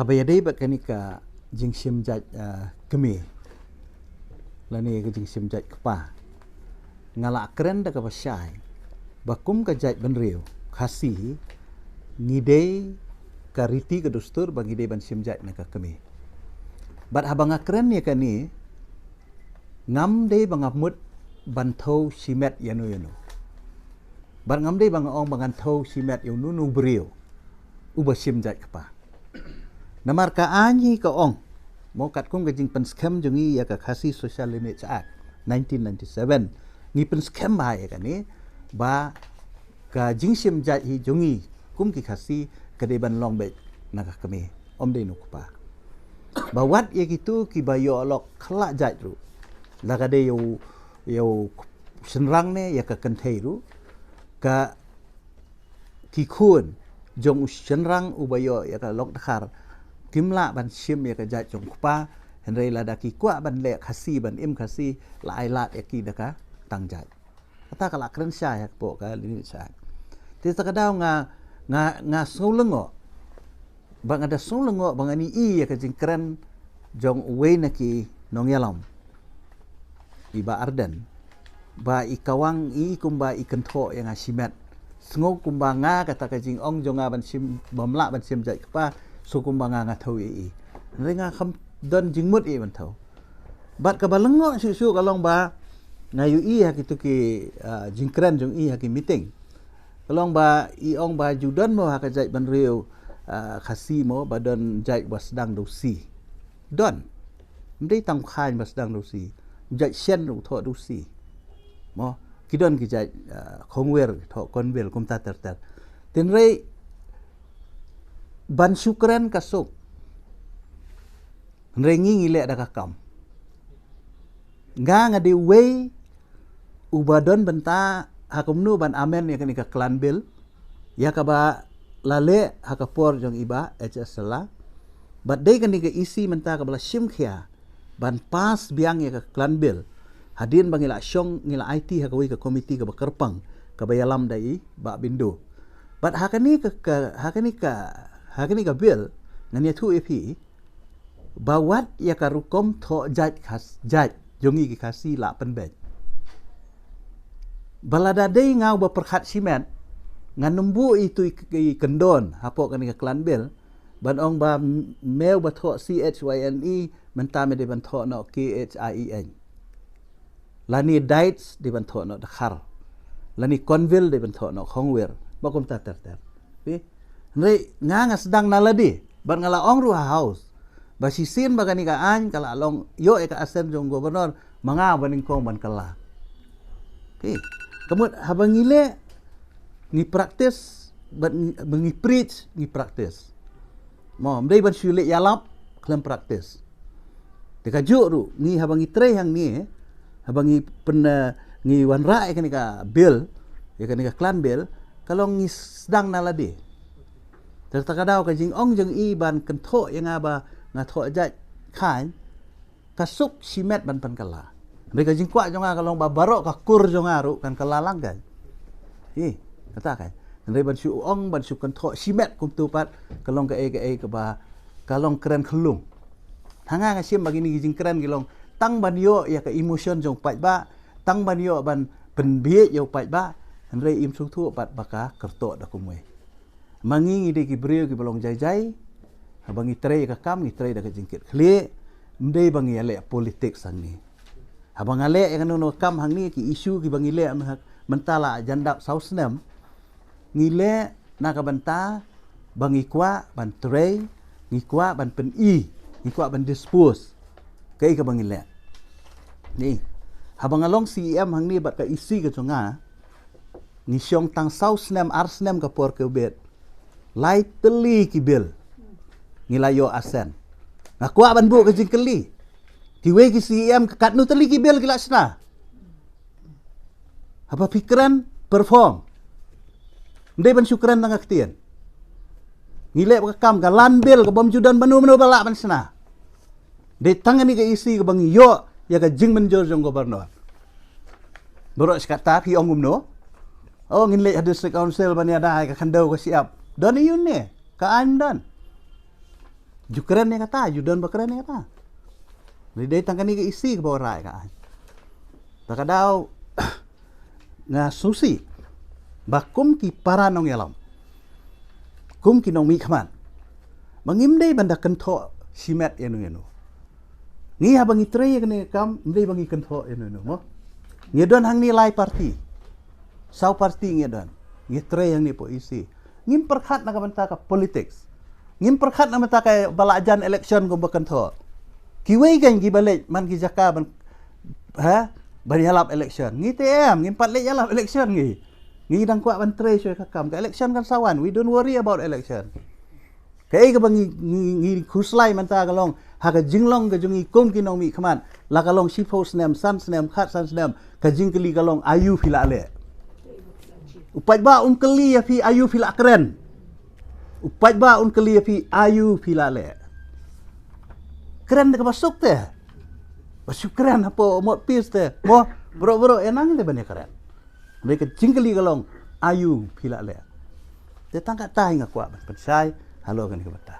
Habayadai bat kanika jing sim jaj kemi. Lani ke jing sim jaj kepa. Ngala keren da ka pasyai. Bakum ka jaj benriu. Khasi ngidei ka riti ka dustur bagi dei ban sim jaj na ka kemi. Bat habang keren ya kani ngam dei bangamut bantau simet yanu. Bat ngam dei bang ong bangantau simet yanu nu beriu. Uba sim jaj kepa. Namar ka anyi ka ong mo kat kum ka jing pen scam jungi ya ka khasi Social Lineage Act 1997 ni pen scam ba ya kani ba ka jing sim jaj hi jungi kum ki khasi ka de ban long be na ka kami om de nu pa ba wat ya gitu ki ba yo lok khla jaj ru la ka de yo senrang ne ya ka kenthei ru ka ki khun jong senrang ubayo ya ka lok dakhar kimla ban sim ya ka jaj jong kupa henrei la daki kwa ban le khasi ban im khasi la ai lat eki daka tang jaj kata kala keren sya ya po ka lini sa ti ta kadau nga solengo bang ada solengo bang ani i ya ka jing keren jong we naki nong yalam iba arden ba ikawang i kumba ikentho yang asimet sngo kumba nga kata ka jing ong jonga ban sim bamla ban sim jaj pa so kumba nga thau i renga kham don jingmut i ban thau bat ka balengo su kalong ba ngayu i ha kitu ki jingkran jong i ha ki meeting kalong ba i ong ba judan mo ha ka jaj ban riu khasi mo badon jaj wasdang do si don mdei tam khain wasdang do si jaj sen ru tho do si mo kidon ki jaj khongwer tho konbel kum ta ter tin rei ban syukran kasuk rengi ngile da kakam nga di way ubadon benta hakumnu ban amen ya kani ka klan bil ya ka ba lale hakapor jong iba hs la bat dei kani ka isi menta ka bala simkhia ban pas biang ya ka klan bil hadin bangila syong ngila IT hakawi ka komiti ka bakerpang ka bayalam dai ba bindu bat hakani ka bil ngania thu epi bawat ya ka rukom tho jaj khas jaj jongi ki khasi la penbej balada dei ngau ba perkhat simet nganembu itu i kendon hapo kan ka klan bil ban ong ba meu ba tho CHYNE menta me de ban tho no KHIEN lani daits de ban tho no dakhar lani konvil de ban tho no khongwer ba kom ta ter rei nga sedang naladi ban ngala ong ru house ba sisin ba kani ka an kala long yo e ka asen jong gobernur manga baning kong ban kala kamut habangile ni praktis ban bengi preach ni praktis mo mdei ban syule yalap klem praktis deka ru ni habangi tre hang ni habangi pen ni wanra e kani ka bill e kani ka klan bill kalong ni sedang naladi tertakadau ka jing ong jeng i ban kentho yang aba ngatho jaj khan kasuk simet ban pan kala mereka jing kwa jonga kalong ba barok ka kur jonga ru kan kala langgan kata kan ndai ban su ong ban su kentho simet kum tu pat kalong ka e ka ba kalong keren khelung hanga nga sim bagi ni jing keren gilong tang ban yo ya ka emotion jong pat ba tang ban yo ban penbie yo pat ba ndai im su thu pat baka kerto da kumwe mangi de ki brio ki bolong jai habangi tre ka kam ni tre da ka jingkit khle mdei bangi ale politik sang ni habang ale yang no kam hang ni ki isu ki bangi le mentala janda sausnem ngile na ka banta bangi kwa ban tre ni kwa ban pen i ni kwa ban dispose kai ka bangi le ni habang along CM hang ni bat ka isi ka chunga ni syong tang sausnem arsnem ka por ke bet lai teli ki bil ngilayo asen ngakwa ban bu ke jingkeli tiwe ki CM kat nu teli ki bil gila sna apa pikiran perform ndai ban syukran nang aktien ngile ka kam ka lan bil ka bom judan banu bala ban sna de tangani ka isi ka bang yo ya ka jing menjor jong gobernur borok sekata pi ongum no oh ngile district council ban ya dai ka khandau ka siap don yun ne ka andan ju keren ni kata, ju don bakeren ni kata. Dari tangkan ni ke isi ke bawah rai ka. Tak kadau nga susi. Bakum ki para nong yalam. Kum ki nong mi khaman. Mangimdei banda kentho simet enu. Ngi ha bangi tre ni kam, mdei bangi kentho enu mo. Ngi don hang ni lai parti. Sau parti ngi don. Ngi tre yang ni po isi. Ngim perkhat na kabanta ka politics. Ngim perkhat na mata ka balajan election ko bakentho. Kiwei kan gi balik man gi jaka ban ha bari halap election. Ngi TM ngi pat lek halap election ngi. Ngi dang kuat ban tre syoi kakam. Ka election kan sawan. We don't worry about election. Kai ka bangi ngi khuslai man ta kalong ha ka jinglong ka jungi kum ki nong mi khaman. La kalong shipo snem san snem khat san snem ka jingkeli kalong ayu phila le. Upat ba keli ya fi ayu phila keren. Upat ba keli ya fi ayu phila le. Keren dekat masuk teh. Masuk keren apa mod pis teh. Mo bro enang le bani keren. Mereka jingkeli kalong ayu phila le. Te tangkat tai ngak kuat. Pensai halo kan ke bata.